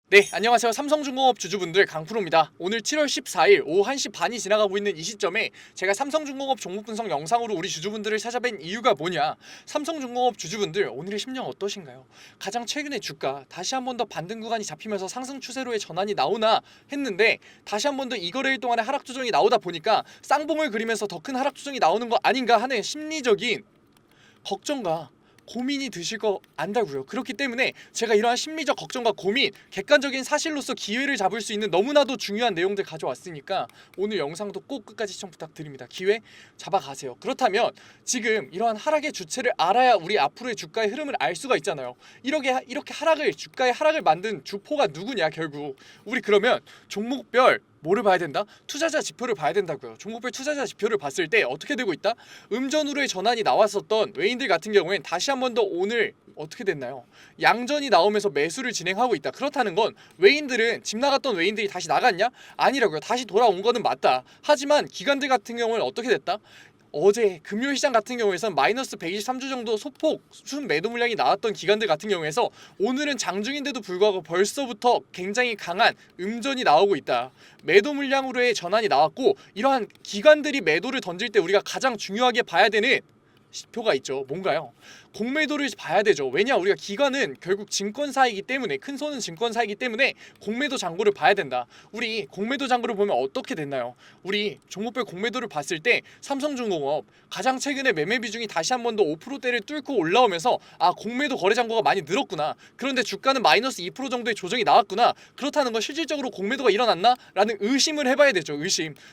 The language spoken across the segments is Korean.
네, 안녕하세요. 삼성중공업 주주분들 강프로입니다. 오늘 7월 14일 오후 1시 반이 지나가고 있는 이 시점에 제가 삼성중공업 종목 분석 영상으로 우리 주주분들을 찾아뵌 이유가 뭐냐? 삼성중공업 주주분들 오늘의 심정 어떠신가요? 가장 최근에 주가 다시 한 번 더 반등 구간이 잡히면서 상승 추세로의 전환이 나오나 했는데 다시 한 번 더 이 거래일 동안에 하락 조정이 나오다 보니까 쌍봉을 그리면서 더 큰 하락 조정이 나오는 거 아닌가 하는 심리적인 걱정과 고민이 드실 거 안다고요. 그렇기 때문에 제가 이러한 심리적 걱정과 고민, 객관적인 사실로서 기회를 잡을 수 있는 너무나도 중요한 내용들 가져왔으니까 오늘 영상도 꼭 끝까지 시청 부탁드립니다. 기회 잡아가세요. 그렇다면 지금 이러한 하락의 주체를 알아야 우리 앞으로의 주가의 흐름을 알 수가 있잖아요. 이렇게 주가의 하락을 만든 주포가 누구냐 결국. 우리 그러면 종목별 뭐를 봐야 된다? 투자자 지표를 봐야 된다고요. 종목별 투자자 지표를 봤을 때 어떻게 되고 있다? 음전으로의 전환이 나왔었던 외인들 같은 경우엔 다시 한 번 더 오늘 어떻게 됐나요? 양전이 나오면서 매수를 진행하고 있다. 그렇다는 건 외인들은 집 나갔던 외인들이 다시 나갔냐? 아니라고요. 다시 돌아온 거는 맞다. 하지만 기관들 같은 경우는 어떻게 됐다? 어제 금요일 시장 같은 경우에선 마이너스 123주 정도 소폭 순 매도 물량이 나왔던 기관들 같은 경우에서 오늘은 장중인데도 불구하고 벌써부터 굉장히 강한 음전이 나오고 있다. 매도 물량으로의 전환이 나왔고 이러한 기관들이 매도를 던질 때 우리가 가장 중요하게 봐야 되는 지표가 있죠. 뭔가요? 공매도를 봐야 되죠. 왜냐? 우리가 기관은 결국 증권사이기 때문에 큰 손은 증권사이기 때문에 공매도 잔고를 봐야 된다. 우리 공매도 잔고를 보면 어떻게 됐나요? 우리 종목별 공매도를 봤을 때 삼성중공업 가장 최근에 매매 비중이 다시 한 번 더 5%대를 뚫고 올라오면서 공매도 거래 잔고가 많이 늘었구나. 그런데 주가는 마이너스 2% 정도의 조정이 나왔구나. 그렇다는 건 실질적으로 공매도가 일어났나? 라는 의심을 해봐야 되죠.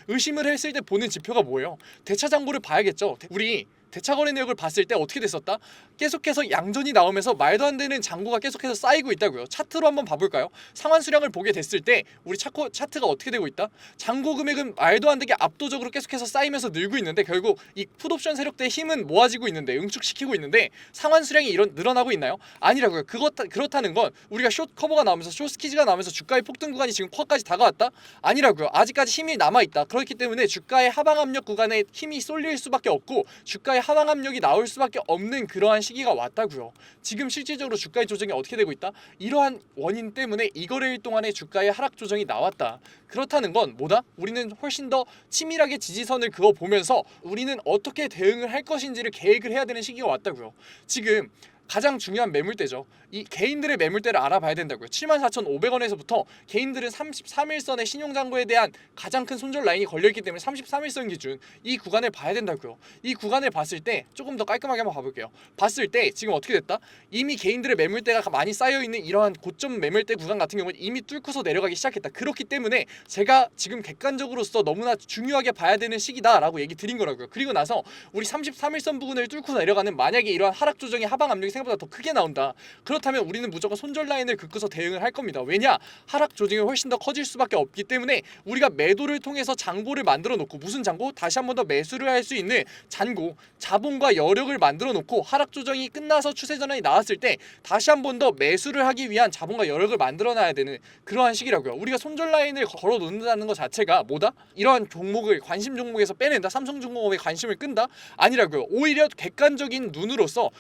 의심을 했을 때 보는 지표가 뭐예요? 대차 잔고를 봐야겠죠. 우리 대차 거래 내역을 봤을 때 어떻게 됐었다? 계속해서 양전이 나오면서 말도 안 되는 잔고가 계속해서 쌓이고 있다고요. 차트로 한번 봐볼까요? 상환 수량을 보게 됐을 때 우리 차트가 어떻게 되고 있다? 잔고 금액은 말도 안 되게 압도적으로 계속해서 쌓이면서 늘고 있는데 결국 이 풋옵션 세력대의 힘은 모아지고 있는데 응축시키고 있는데 상환 수량이 늘어나고 있나요? 아니라고요. 그렇다는 건 우리가 숏 커버가 나오면서 숏 스키즈가 나오면서 주가의 폭등 구간이 지금 코어까지 다가왔다? 아니라고요. 아직까지 힘이 남아있다. 그렇기 때문에 주가의 하방 압력 구간에 힘이 쏠릴 수밖에 없고 주가의 하방 압력이 나올 수밖에 없는 그러한 시기가 왔다고요. 지금 실질적으로 주가의 조정이 어떻게 되고 있다? 이러한 원인 때문에 이 거래일 동안에 주가의 하락 조정이 나왔다. 그렇다는 건 뭐다? 우리는 훨씬 더 치밀하게 지지선을 그어 보면서 우리는 어떻게 대응을 할 것인지를 계획을 해야 되는 시기가 왔다고요. 지금 가장 중요한 매물대죠. 이 개인들의 매물대를 알아봐야 된다고요. 74,500원에서부터 개인들은 33일선의 신용잔고에 대한 가장 큰 손절 라인이 걸려있기 때문에 33일선 기준 이 구간을 봐야 된다고요. 이 구간을 봤을 때 조금 더 깔끔하게 한번 봐볼게요. 봤을 때 지금 어떻게 됐다? 이미 개인들의 매물대가 많이 쌓여있는 이러한 고점 매물대 구간 같은 경우는 이미 뚫고서 내려가기 시작했다. 그렇기 때문에 제가 지금 객관적으로서 너무나 중요하게 봐야 되는 시기다라고 얘기 드린 거라고요. 그리고 나서 우리 33일선 부근을 뚫고 내려가는 만약에 이러한 하락 조정의 하방 압력이 생각보다 더 크게 나온다. 그렇다면 우리는 무조건 손절 라인을 긋고서 대응을 할 겁니다. 왜냐? 하락 조정이 훨씬 더 커질 수밖에 없기 때문에 우리가 매도를 통해서 잔고를 만들어 놓고 무슨 잔고? 다시 한 번 더 매수를 할 수 있는 잔고, 자본과 여력을 만들어 놓고 하락 조정이 끝나서 추세 전환이 나왔을 때 다시 한 번 더 매수를 하기 위한 자본과 여력을 만들어 놔야 되는 그러한 시기라고요. 우리가 손절 라인을 걸어 놓는다는 것 자체가 뭐다? 이러한 종목을 관심 종목에서 빼낸다. 삼성중공업에 관심을 끈다? 아니라고요. 오히려 객관적인 눈으로서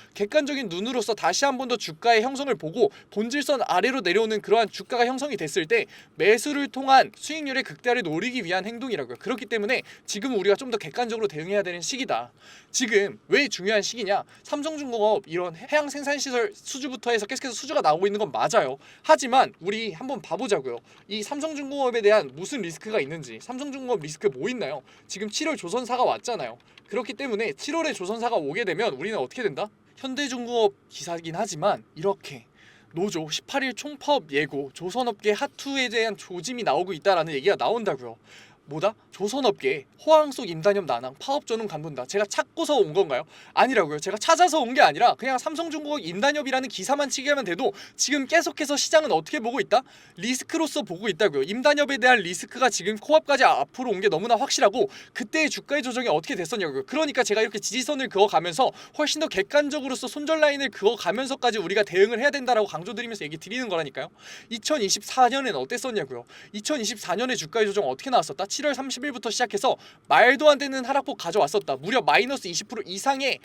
다시 한 번 더 주가의 형성을 보고 본질선 아래로 내려오는 그러한 주가가 형성이 됐을 때 매수를 통한 수익률의 극대화를 노리기 위한 행동이라고요. 그렇기 때문에 지금 우리가 좀 더 객관적으로 대응해야 되는 시기다. 지금 왜 중요한 시기냐? 삼성중공업 이런 해양 생산시설 수주부터 해서 계속해서 수주가 나오고 있는 건 맞아요. 하지만 우리 한번 봐보자고요. 이 삼성중공업에 대한 무슨 리스크가 있는지. 삼성중공업 리스크 뭐 있나요? 지금 7월 조선사가 왔잖아요. 그렇기 때문에 7월에 조선사가 오게 되면 우리는 어떻게 된다? 현대중공업 기사이긴 하지만 이렇게 노조 18일 총파업 예고, 조선업계 하투에 대한 조짐이 나오고 있다라는 얘기가 나온다고요. 뭐다? 조선업계 호황 속 임단협 난항 파업 전후 간분다. 제가 찾고서 온 건가요? 아니라고요. 제가 찾아서 온 게 아니라 그냥 삼성중공업 임단협이라는 기사만 치기만 돼도 지금 계속해서 시장은 어떻게 보고 있다? 리스크로서 보고 있다고요. 임단협에 대한 리스크가 지금 코앞까지 앞으로 온 게 너무나 확실하고 그때의 주가의 조정이 어떻게 됐었냐고요. 그러니까 제가 이렇게 지지선을 그어가면서 훨씬 더 객관적으로서 손절 라인을 그어가면서까지 우리가 대응을 해야 된다라고 강조드리면서 얘기 드리는 거라니까요. 2024년에는 어땠었냐고요. 2024년에 주가의 조정 어떻게 나왔었다? 7월 30일부터 시작해서 말도 안 되는 하락폭 가져왔었다. 무려 마이너스 20% 이상의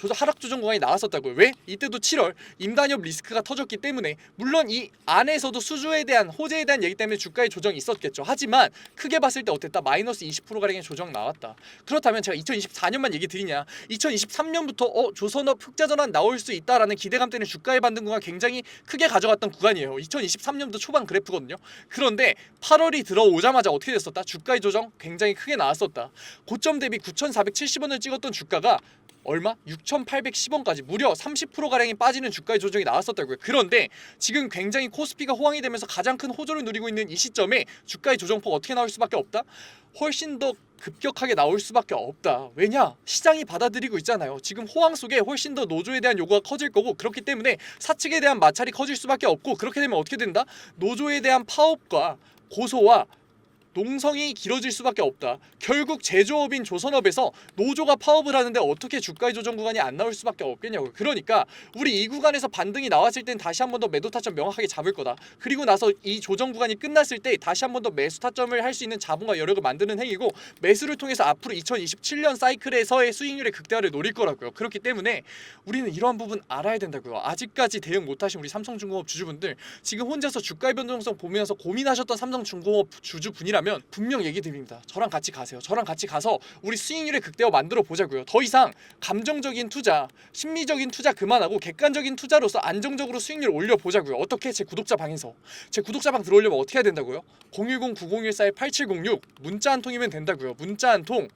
하락 조정 구간이 나왔었다고요. 왜? 이때도 7월 임단협 리스크가 터졌기 때문에 물론 이 안에서도 수주에 대한 호재에 대한 얘기 때문에 주가의 조정이 있었겠죠. 하지만 크게 봤을 때 어땠다? 마이너스 20%가량의 조정 나왔다. 그렇다면 제가 2024년만 얘기 드리냐? 2023년부터 조선업 흑자 전환 나올 수 있다라는 기대감 때문에 주가의 반등 구간 굉장히 크게 가져갔던 구간이에요. 2023년도 초반 그래프거든요. 그런데 8월이 들어오자마자 어떻게 됐었다? 주가의 조정 굉장히 크게 나왔었다. 고점 대비 9,470원을 찍었던 주가가 얼마? 6,810원까지 무려 30%가량이 빠지는 주가의 조정이 나왔었다고요. 그런데 지금 굉장히 코스피가 호황이 되면서 가장 큰 호조를 누리고 있는 이 시점에 주가의 조정폭 어떻게 나올 수밖에 없다? 훨씬 더 급격하게 나올 수밖에 없다. 왜냐? 시장이 받아들이고 있잖아요. 지금 호황 속에 훨씬 더 노조에 대한 요구가 커질 거고 그렇기 때문에 사측에 대한 마찰이 커질 수밖에 없고 그렇게 되면 어떻게 된다? 노조에 대한 파업과 고소와 농성이 길어질 수밖에 없다. 결국 제조업인 조선업에서 노조가 파업을 하는데 어떻게 주가의 조정 구간이 안 나올 수밖에 없겠냐고요. 그러니까 우리 이 구간에서 반등이 나왔을 땐 다시 한 번 더 매도 타점 명확하게 잡을 거다. 그리고 나서 이 조정 구간이 끝났을 때 다시 한 번 더 매수 타점을 할 수 있는 자본과 여력을 만드는 행위고 매수를 통해서 앞으로 2027년 사이클에서의 수익률의 극대화를 노릴 거라고요. 그렇기 때문에 우리는 이러한 부분 알아야 된다고요. 아직까지 대응 못하신 우리 삼성중공업 주주분들 지금 혼자서 주가의 변동성 보면서 고민하셨던 삼성중공업 주주분이라 면 분명 얘기 드립니다. 저랑 같이 가세요. 저랑 같이 가서 우리 수익률의 극대화 만들어 보자고요. 더 이상 감정적인 투자, 심리적인 투자 그만하고 객관적인 투자로서 안정적으로 수익률 올려 보자고요. 어떻게? 제 구독자 방에서. 제 구독자 방 들어오려면 어떻게 해야 된다고요? 010-9014-8706 문자 한 통이면 된다고요. 문자 한 통.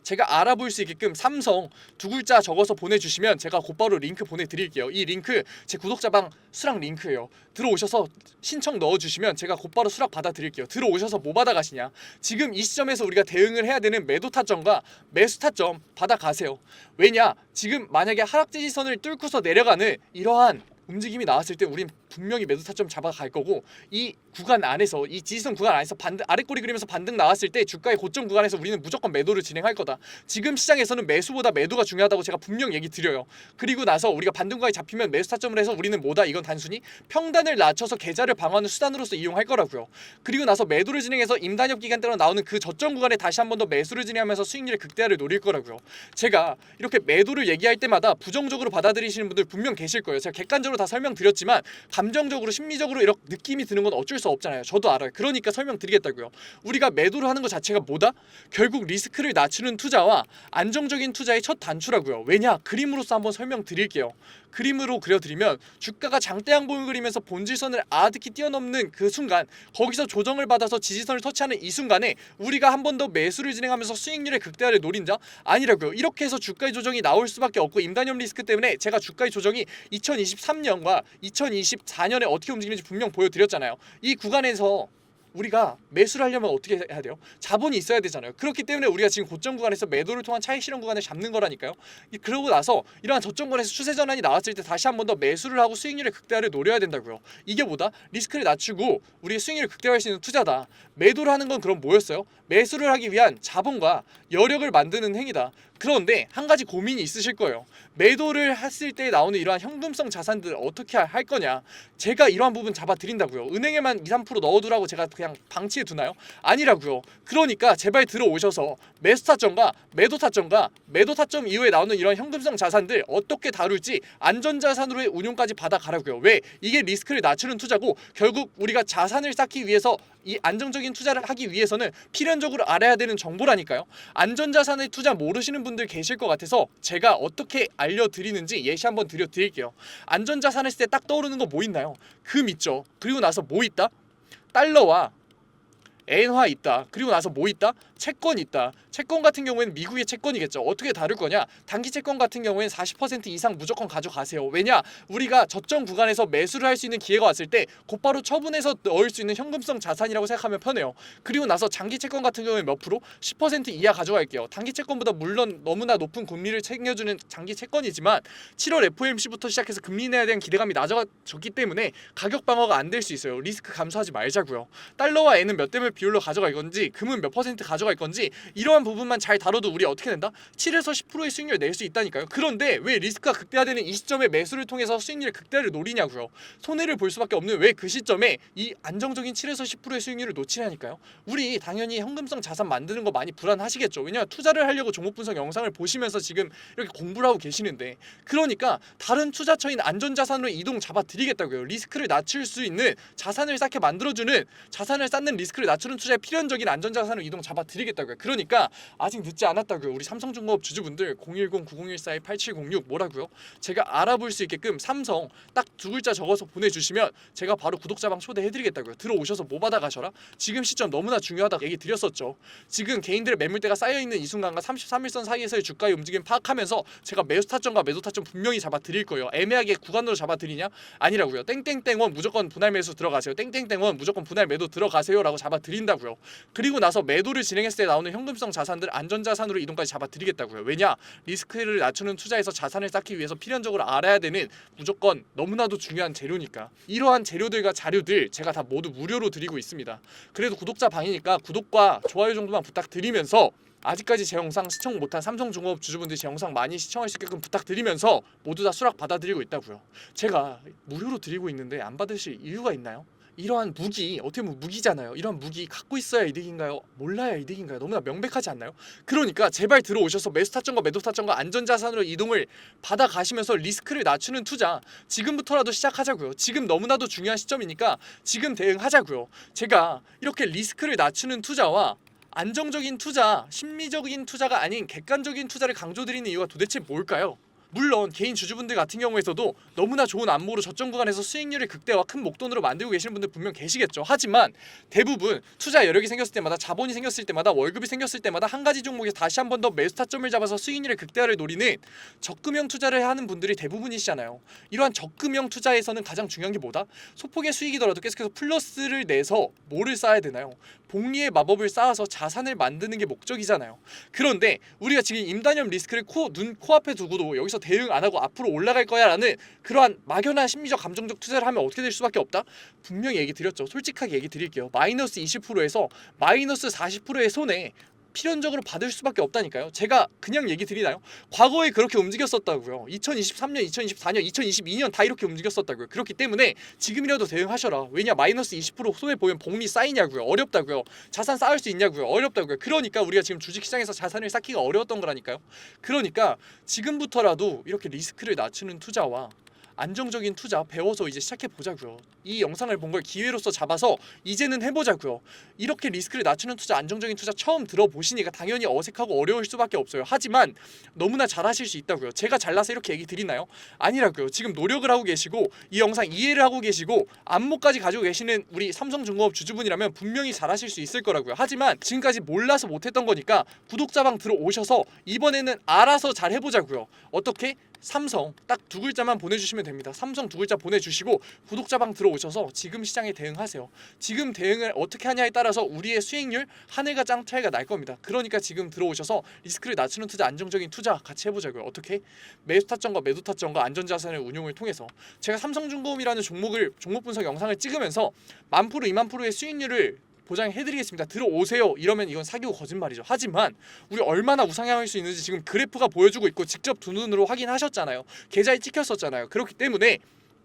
제가 알아볼 수 있게끔 삼성 두 글자 적어서 보내주시면 제가 곧바로 링크 보내드릴게요. 이 링크 제 구독자방 수락 링크예요. 들어오셔서 신청 넣어주시면 제가 곧바로 수락 받아드릴게요. 들어오셔서 뭐 받아가시냐? 지금 이 시점에서 우리가 대응을 해야 되는 매도 타점과 매수 타점 받아가세요. 왜냐? 지금 만약에 하락 지지선을 뚫고서 내려가는 이러한 움직임이 나왔을 때 우린 분명히 매도 타점 잡아갈 거고 이 구간 안에서 이 지지선 구간 안에서 아랫꼬리 그리면서 반등 나왔을 때 주가의 고점 구간에서 우리는 무조건 매도를 진행할 거다. 지금 시장에서는 매수보다 매도가 중요하다고 제가 분명 얘기 드려요. 그리고 나서 우리가 반등 구간이 잡히면 매수 타점을 해서 우리는 뭐다? 이건 단순히 평단을 낮춰서 계좌를 방어하는 수단으로서 이용할 거라고요. 그리고 나서 매도를 진행해서 임단협 기간 때로 나오는 그 저점 구간에 다시 한 번 더 매수를 진행하면서 수익률의 극대화를 노릴 거라고요. 제가 이렇게 매도를 얘기할 때마다 부정적으로 받아들이시는 분들 분명 계실 거예요. 제가 객관적으로 다 설명드렸지만 감정적으로 심리적으로 이렇게 느낌이 드는 건 어쩔 수 없잖아요. 저도 알아요. 그러니까 설명드리겠다고요. 우리가 매도를 하는 것 자체가 뭐다? 결국 리스크를 낮추는 투자와 안정적인 투자의 첫 단추라고요. 왜냐? 그림으로서 한번 설명드릴게요. 그림으로 그려드리면 주가가 장대 양봉을 그리면서 본질선을 아득히 뛰어넘는 그 순간 거기서 조정을 받아서 지지선을 터치하는 이 순간에 우리가 한 번 더 매수를 진행하면서 수익률의 극대화를 노린다? 아니라고요. 이렇게 해서 주가의 조정이 나올 수밖에 없고 임단협 리스크 때문에 제가 주가의 조정이 2023년과 2024년에 어떻게 움직이는지 분명 보여드렸잖아요. 이 구간에서 우리가 매수를 하려면 어떻게 해야 돼요? 자본이 있어야 되잖아요. 그렇기 때문에 우리가 지금 고점 구간에서 매도를 통한 차익 실현 구간을 잡는 거라니까요. 그러고 나서 이러한 저점 구간에서 추세 전환이 나왔을 때 다시 한 번 더 매수를 하고 수익률의 극대화를 노려야 된다고요. 이게 뭐다? 리스크를 낮추고 우리의 수익률을 극대화할 수 있는 투자다. 매도를 하는 건 그럼 뭐였어요? 매수를 하기 위한 자본과 여력을 만드는 행위다. 그런데 한 가지 고민이 있으실 거예요. 매도를 했을 때 나오는 이러한 현금성 자산들을 어떻게 할 거냐? 제가 이러한 부분 잡아드린다고요. 은행에만 2, 3% 넣어두라고 제가 그냥 방치해 두나요? 아니라고요. 그러니까 제발 들어오셔서 매수 타점과 매도 타점과 매도 타점 이후에 나오는 이런 현금성 자산들 어떻게 다룰지 안전자산으로의 운용까지 받아가라고요. 왜? 이게 리스크를 낮추는 투자고 결국 우리가 자산을 쌓기 위해서 이 안정적인 투자를 하기 위해서는 필연적으로 알아야 되는 정보라니까요. 안전자산의 투자 모르시는 분들 계실 것 같아서 제가 어떻게 알려드리는지 예시 한번 드릴게요. 안전자산 했을 때 딱 떠오르는 거 뭐 있나요? 금 있죠. 그리고 나서 뭐 있다? 달러와 엔화 있다. 그리고 나서 뭐 있다? 채권 있다. 채권 같은 경우에는 미국의 채권이겠죠. 어떻게 다룰 거냐? 단기 채권 같은 경우에는 40% 이상 무조건 가져가세요. 왜냐? 우리가 저점 구간에서 매수를 할 수 있는 기회가 왔을 때 곧바로 처분해서 넣을 수 있는 현금성 자산이라고 생각하면 편해요. 그리고 나서 장기 채권 같은 경우에는 몇 프로? 10% 이하 가져갈게요. 단기 채권보다 물론 너무나 높은 금리를 챙겨주는 장기 채권이지만 7월 FOMC부터 시작해서 금리 인하에 대한 기대감이 낮아졌기 때문에 가격 방어가 안 될 수 있어요. 리스크 감소하지 말자고요. 달러와 엔은 몇 대 몇 비율로 가져갈 건지 금은 몇 퍼센트 가져갈 건지 이러한 부분만 잘 다뤄도 우리 어떻게 된다? 7에서 10%의 수익률을 낼 수 있다니까요. 그런데 왜 리스크가 극대화되는 이 시점에 매수를 통해서 수익률 극대화를 노리냐고요. 손해를 볼 수밖에 없는 왜 그 시점에 이 안정적인 7에서 10%의 수익률을 놓치냐니까요. 우리 당연히 현금성 자산 만드는 거 많이 불안하시겠죠. 왜냐면 투자를 하려고 종목 분석 영상을 보시면서 지금 이렇게 공부를 하고 계시는데, 그러니까 다른 투자처인 안전자산으로 이동 잡아드리겠다고요. 리스크를 낮출 수 있는 자산을 쌓게 만들어주는, 자산을 쌓는 리스크를 낮추는 투자에 필연적인 안전자산으로 이동 잡아드리겠다고요. 그러니까 아직 늦지 않았다고요. 우리 삼성중공업 주주분들 010-9014-8706 뭐라고요? 제가 알아볼 수 있게끔 삼성 딱 두 글자 적어서 보내주시면 제가 바로 구독자방 초대해드리겠다고요. 들어오셔서 뭐 받아가셔라. 지금 시점 너무나 중요하다고 얘기 드렸었죠. 지금 개인들의 매물대가 쌓여있는 이 순간과 33일선 사이에서의 주가의 움직임 파악하면서 제가 매수 타점과 매도 타점 분명히 잡아드릴 거예요. 애매하게 구간으로 잡아드리냐? 아니라고요. 땡땡땡원 무조건 분할 매수 들어가세요. 땡땡땡원 무조건 분할 매도 들어가세요 라고 잡아드린다고요. 그리고 나서 매도를 진행했을 때 나오는 현금성 자산들 안전자산으로 이동까지 잡아드리겠다고요. 왜냐? 리스크를 낮추는 투자에서 자산을 쌓기 위해서 필연적으로 알아야 되는 무조건 너무나도 중요한 재료니까, 이러한 재료들과 자료들 제가 다 모두 무료로 드리고 있습니다. 그래도 구독자 방이니까 구독과 좋아요 정도만 부탁드리면서, 아직까지 제 영상 시청 못한 삼성중공업 주주분들 제 영상 많이 시청할 수 있게끔 부탁드리면서 모두 다 수락 받아드리고 있다고요. 제가 무료로 드리고 있는데 안 받으실 이유가 있나요? 이러한 무기, 어떻게 보면 무기잖아요. 이런 무기 갖고 있어야 이득인가요? 몰라야 이득인가요? 너무나 명백하지 않나요? 그러니까 제발 들어오셔서 매수 타점과 매도 타점과 안전자산으로 이동을 받아가시면서 리스크를 낮추는 투자 지금부터라도 시작하자고요. 지금 너무나도 중요한 시점이니까 지금 대응하자고요. 제가 이렇게 리스크를 낮추는 투자와 안정적인 투자, 심리적인 투자가 아닌 객관적인 투자를 강조드리는 이유가 도대체 뭘까요? 물론 개인 주주분들 같은 경우에서도 너무나 좋은 안목으로 저점 구간에서 수익률을 극대화 큰 목돈으로 만들고 계시는 분들 분명 계시겠죠. 하지만 대부분 투자 여력이 생겼을 때마다, 자본이 생겼을 때마다, 월급이 생겼을 때마다 한 가지 종목에서 다시 한 번 더 매수 타점을 잡아서 수익률의 극대화를 노리는 적금형 투자를 하는 분들이 대부분이시잖아요. 이러한 적금형 투자에서는 가장 중요한 게 뭐다? 소폭의 수익이더라도 계속해서 플러스를 내서 뭐를 쌓아야 되나요? 복리의 마법을 쌓아서 자산을 만드는 게 목적이잖아요. 그런데 우리가 지금 임단형 리스크를 코앞에 두고도 여기서 대응 안 하고 앞으로 올라갈 거야 라는 그러한 막연한 심리적 감정적 투자를 하면 어떻게 될 수밖에 없다? 분명히 얘기 드렸죠. 솔직하게 얘기 드릴게요. 마이너스 20%에서 마이너스 40%의 손해 필연적으로 받을 수밖에 없다니까요. 제가 그냥 얘기 드리나요? 과거에 그렇게 움직였었다고요. 2023년, 2024년, 2022년 다 이렇게 움직였었다고요. 그렇기 때문에 지금이라도 대응하셔라. 왜냐? 마이너스 20% 손해 보면 복리 쌓이냐고요. 어렵다고요. 자산 쌓을 수 있냐고요. 어렵다고요. 그러니까 우리가 지금 주식시장에서 자산을 쌓기가 어려웠던 거라니까요. 그러니까 지금부터라도 이렇게 리스크를 낮추는 투자와 안정적인 투자 배워서 이제 시작해 보자고요. 이 영상을 본 걸 기회로서 잡아서 이제는 해보자고요. 이렇게 리스크를 낮추는 투자, 안정적인 투자 처음 들어보시니까 당연히 어색하고 어려울 수밖에 없어요. 하지만 너무나 잘하실 수 있다고요. 제가 잘나서 이렇게 얘기 드리나요? 아니라고요. 지금 노력을 하고 계시고 이 영상 이해를 하고 계시고 안목까지 가지고 계시는 우리 삼성중공업 주주분이라면 분명히 잘하실 수 있을 거라고요. 하지만 지금까지 몰라서 못했던 거니까 구독자방 들어오셔서 이번에는 알아서 잘 해보자고요. 어떻게? 삼성 딱 두 글자만 보내주시면 됩니다. 삼성 두 글자 보내주시고 구독자방 들어오셔서 지금 시장에 대응하세요. 지금 대응을 어떻게 하냐에 따라서 우리의 수익률 하늘과 땅 차이가 날 겁니다. 그러니까 지금 들어오셔서 리스크를 낮추는 투자, 안정적인 투자 같이 해보자고요. 어떻게? 매수 타점과 매도 타점과 안전자산의 운용을 통해서 제가 삼성중공업이라는 종목 분석 영상을 찍으면서 1000%, 2000%의 수익률을 보장해드리겠습니다. 들어오세요. 이러면 이건 사기고 거짓말이죠. 하지만 우리 얼마나 우상향할 수 있는지 지금 그래프가 보여주고 있고 직접 두 눈으로 확인하셨잖아요. 계좌에 찍혔었잖아요. 그렇기 때문에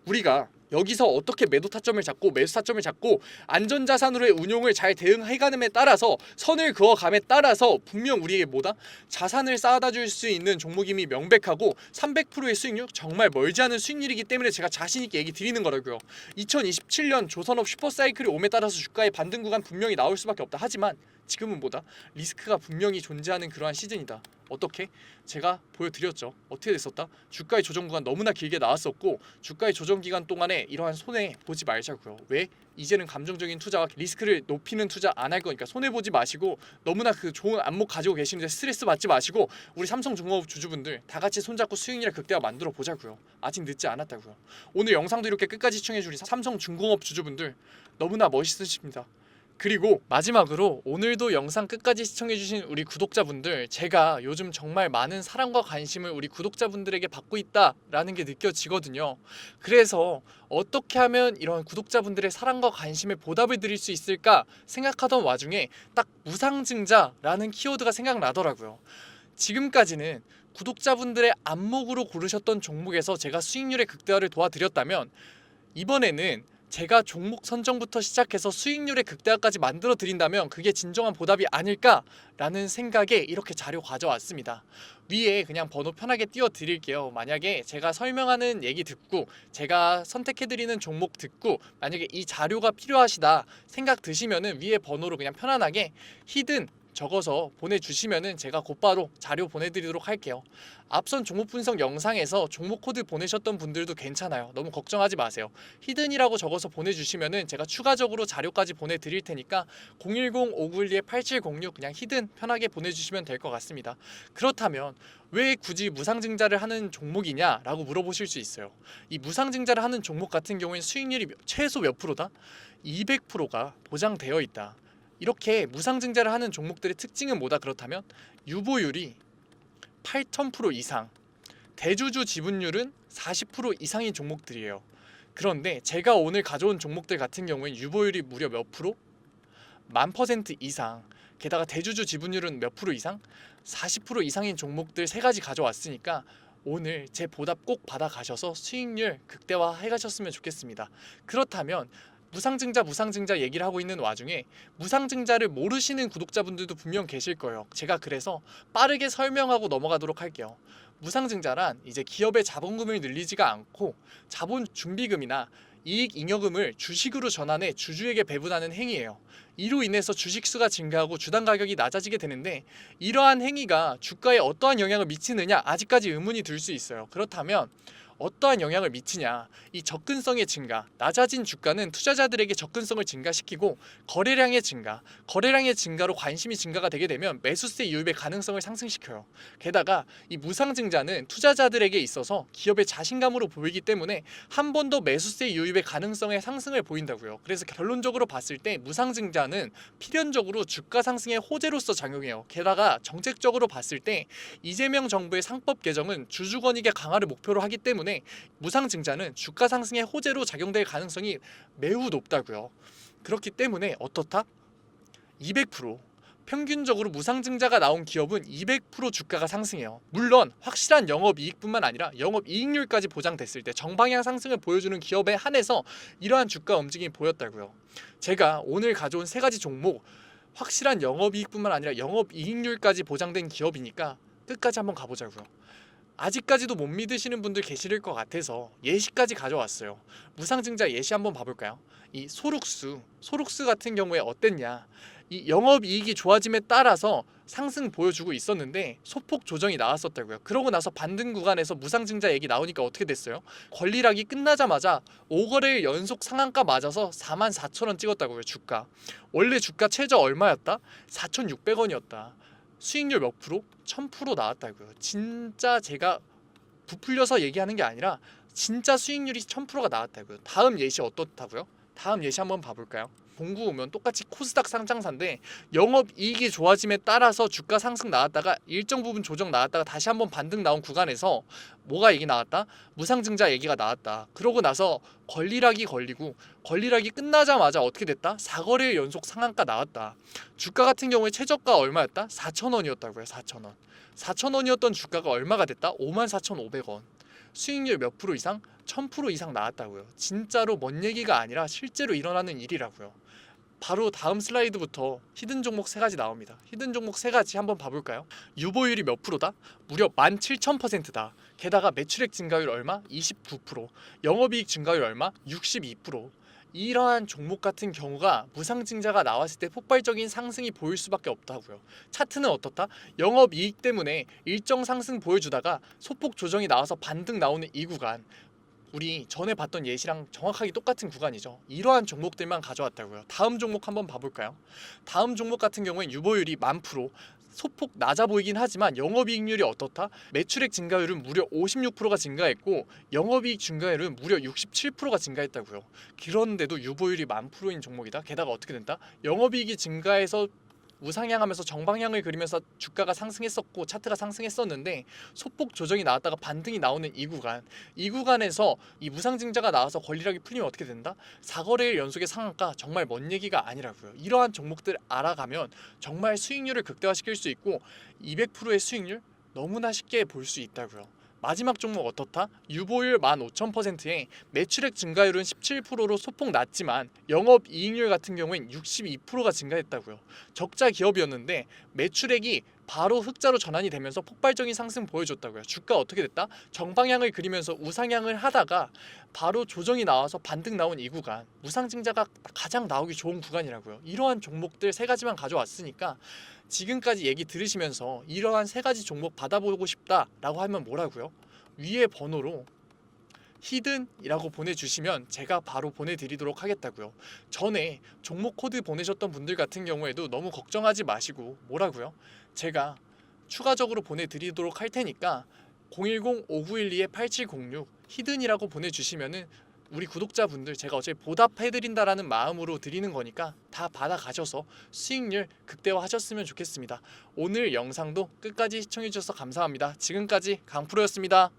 우리가 여기서 어떻게 매도 타점을 잡고 매수 타점을 잡고 안전자산으로의 운용을 잘 대응해가는에 따라서 선을 그어감에 따라서 분명 우리에게 뭐다? 자산을 쌓아다 줄 수 있는 종목임이 명백하고 300%의 수익률, 정말 멀지 않은 수익률이기 때문에 제가 자신있게 얘기 드리는 거라고요. 2027년 조선업 슈퍼사이클이 옴에 따라서 주가의 반등 구간 분명히 나올 수밖에 없다. 하지만 지금은 뭐다? 리스크가 분명히 존재하는 그러한 시즌이다. 어떻게? 제가 보여드렸죠. 어떻게 됐었다? 주가의 조정 구간 너무나 길게 나왔었고 주가의 조정 기간 동안에 이러한 손해 보지 말자고요. 왜? 이제는 감정적인 투자와 리스크를 높이는 투자 안 할 거니까 손해 보지 마시고 너무나 그 좋은 안목 가지고 계시는데 스트레스 받지 마시고 우리 삼성중공업 주주분들 다 같이 손잡고 수익률 극대화 만들어 보자고요. 아직 늦지 않았다고요. 오늘 영상도 이렇게 끝까지 시청해 주신 삼성중공업 주주분들 너무나 멋있으십니다. 그리고 마지막으로 오늘도 영상 끝까지 시청해주신 우리 구독자분들, 제가 요즘 정말 많은 사랑과 관심을 우리 구독자분들에게 받고 있다라는 게 느껴지거든요. 그래서 어떻게 하면 이런 구독자분들의 사랑과 관심에 보답을 드릴 수 있을까 생각하던 와중에 딱 무상증자라는 키워드가 생각나더라고요. 지금까지는 구독자분들의 안목으로 고르셨던 종목에서 제가 수익률의 극대화를 도와드렸다면, 이번에는 제가 종목 선정부터 시작해서 수익률의 극대화까지 만들어 드린다면 그게 진정한 보답이 아닐까라는 생각에 이렇게 자료 가져왔습니다. 위에 그냥 번호 편하게 띄워 드릴게요. 만약에 제가 설명하는 얘기 듣고 제가 선택해 드리는 종목 듣고 만약에 이 자료가 필요하시다 생각 드시면은 위에 번호로 그냥 편안하게 히든 적어서 보내주시면은 제가 곧바로 자료 보내드리도록 할게요. 앞선 종목 분석 영상에서 종목 코드 보내셨던 분들도 괜찮아요. 너무 걱정하지 마세요. 히든이라고 적어서 보내주시면은 제가 추가적으로 자료까지 보내드릴 테니까 010-5912-8706 그냥 히든 편하게 보내주시면 될 것 같습니다. 그렇다면 왜 굳이 무상증자를 하는 종목이냐라고 물어보실 수 있어요. 이 무상증자를 하는 종목 같은 경우에는 수익률이 최소 몇 프로다? 200%가 보장되어 있다. 이렇게 무상증자를 하는 종목들의 특징은 뭐다 그렇다면 유보율이 8,000% 이상, 대주주 지분율은 40% 이상인 종목들이에요. 그런데 제가 오늘 가져온 종목들 같은 경우엔 유보율이 무려 몇 프로? 10,000% 이상, 게다가 대주주 지분율은 몇 프로 이상? 40% 이상인 종목들 3가지 가져왔으니까 오늘 제 보답 꼭 받아가셔서 수익률 극대화 해가셨으면 좋겠습니다. 그렇다면 무상증자 얘기를 하고 있는 와중에 무상증자를 모르시는 구독자분들도 분명 계실 거예요. 제가 그래서 빠르게 설명하고 넘어가도록 할게요. 무상증자란 이제 기업의 자본금을 늘리지가 않고 자본 준비금이나 이익 잉여금을 주식으로 전환해 주주에게 배분하는 행위예요. 이로 인해서 주식수가 증가하고 주당 가격이 낮아지게 되는데, 이러한 행위가 주가에 어떠한 영향을 미치느냐 아직까지 의문이 들 수 있어요. 그렇다면 어떠한 영향을 미치냐, 이 접근성의 증가, 낮아진 주가는 투자자들에게 접근성을 증가시키고 거래량의 증가로 관심이 증가가 되게 되면 매수세 유입의 가능성을 상승시켜요. 게다가 이 무상증자는 투자자들에게 있어서 기업의 자신감으로 보이기 때문에 한 번 더 매수세 유입의 가능성의 상승을 보인다고요. 그래서 결론적으로 봤을 때 무상증자는 필연적으로 주가 상승의 호재로서 작용해요. 게다가 정책적으로 봤을 때 이재명 정부의 상법 개정은 주주권익의 강화를 목표로 하기 때문에 무상증자는 주가 상승의 호재로 작용될 가능성이 매우 높다고요. 그렇기 때문에 어떻다? 200% 평균적으로 무상증자가 나온 기업은 200% 주가가 상승해요. 물론 확실한 영업이익뿐만 아니라 영업이익률까지 보장됐을 때 정방향 상승을 보여주는 기업에 한해서 이러한 주가 움직임이 보였다고요. 제가 오늘 가져온 3가지 종목, 확실한 영업이익뿐만 아니라 영업이익률까지 보장된 기업이니까 끝까지 한번 가보자고요. 아직까지도 못 믿으시는 분들 계실 것 같아서 예시까지 가져왔어요. 무상증자 예시 한번 봐볼까요? 이 소룩스 같은 경우에 어땠냐, 이 영업이익이 좋아짐에 따라서 상승 보여주고 있었는데 소폭 조정이 나왔었다고요. 그러고 나서 반등 구간에서 무상증자 얘기 나오니까 어떻게 됐어요? 권리락이 끝나자마자 5거래일 연속 상한가 맞아서 44,000원 찍었다고요. 주가 원래 주가 최저 얼마였다? 4,600원이었다. 수익률 몇 프로? 1000% 나왔다고요. 진짜 제가 부풀려서 얘기하는 게 아니라 진짜 수익률이 1000%가 나왔다고요. 다음 예시 어떻다고요? 다음 예시 한번 봐볼까요? 공구 오면 똑같이 코스닥 상장사인데 영업이익이 좋아짐에 따라서 주가 상승 나왔다가 일정 부분 조정 나왔다가 다시 한번 반등 나온 구간에서 뭐가 얘기 나왔다? 무상증자 얘기가 나왔다. 그러고 나서 권리락이 걸리고 권리락이 끝나자마자 어떻게 됐다? 4거래일 연속 상한가 나왔다. 주가 같은 경우에 최저가 얼마였다? 4,000원이었다고요. 4,000원. 4,000원이었던 주가가 얼마가 됐다? 54,500원. 수익률 몇 프로 이상? 1000% 이상 나왔다고요. 진짜로 먼 얘기가 아니라 실제로 일어나는 일이라고요. 바로 다음 슬라이드부터 히든 종목 3가지 나옵니다. 히든 종목 3가지 한번 봐볼까요? 유보율이 몇 프로다? 무려 17,000%다. 게다가 매출액 증가율 얼마? 29%. 영업이익 증가율 얼마? 62%. 이러한 종목 같은 경우가 무상증자가 나왔을 때 폭발적인 상승이 보일 수밖에 없다고요. 차트는 어떻다? 영업이익 때문에 일정 상승 보여주다가 소폭 조정이 나와서 반등 나오는 이 구간, 우리 전에 봤던 예시랑 정확하게 똑같은 구간이죠. 이러한 종목들만 가져왔다고요. 다음 종목 한번 봐볼까요? 다음 종목 같은 경우엔 유보율이 10,000%, 소폭 낮아 보이긴 하지만 영업이익률이 어떻다? 매출액 증가율은 무려 56%가 증가했고 영업이익 증가율은 무려 67%가 증가했다고요. 그런데도 유보율이 10,000%인 종목이다. 게다가 어떻게 된다? 영업이익이 증가해서 우상향하면서 정방향을 그리면서 주가가 상승했었고 차트가 상승했었는데 소폭 조정이 나왔다가 반등이 나오는 이 구간에서 이 무상증자가 나와서 권리락이 풀리면 어떻게 된다? 4거래일 연속의 상한가, 정말 먼 얘기가 아니라고요. 이러한 종목들 알아가면 정말 수익률을 극대화시킬 수 있고 200%의 수익률 너무나 쉽게 볼 수 있다고요. 마지막 종목 어떻다? 유보율 15,000%에 매출액 증가율은 17%로 소폭 낮지만 영업이익률 같은 경우엔 62%가 증가했다고요. 적자 기업이었는데 매출액이 바로 흑자로 전환이 되면서 폭발적인 상승 보여줬다고요. 주가 어떻게 됐다? 정방향을 그리면서 우상향을 하다가 바로 조정이 나와서 반등 나온 이 구간, 무상증자가 가장 나오기 좋은 구간이라고요. 이러한 종목들 세 가지만 가져왔으니까 지금까지 얘기 들으시면서 이러한 세 가지 종목 받아보고 싶다라고 하면 뭐라고요? 위에 번호로 히든이라고 보내주시면 제가 바로 보내드리도록 하겠다고요. 전에 종목 코드 보내셨던 분들 같은 경우에도 너무 걱정하지 마시고 뭐라고요? 제가 추가적으로 보내드리도록 할 테니까 010-5912-8706 히든이라고 보내주시면은 우리 구독자분들 제가 어차피 보답해드린다라는 마음으로 드리는 거니까 다 받아가셔서 수익률 극대화하셨으면 좋겠습니다. 오늘 영상도 끝까지 시청해주셔서 감사합니다. 지금까지 강프로였습니다.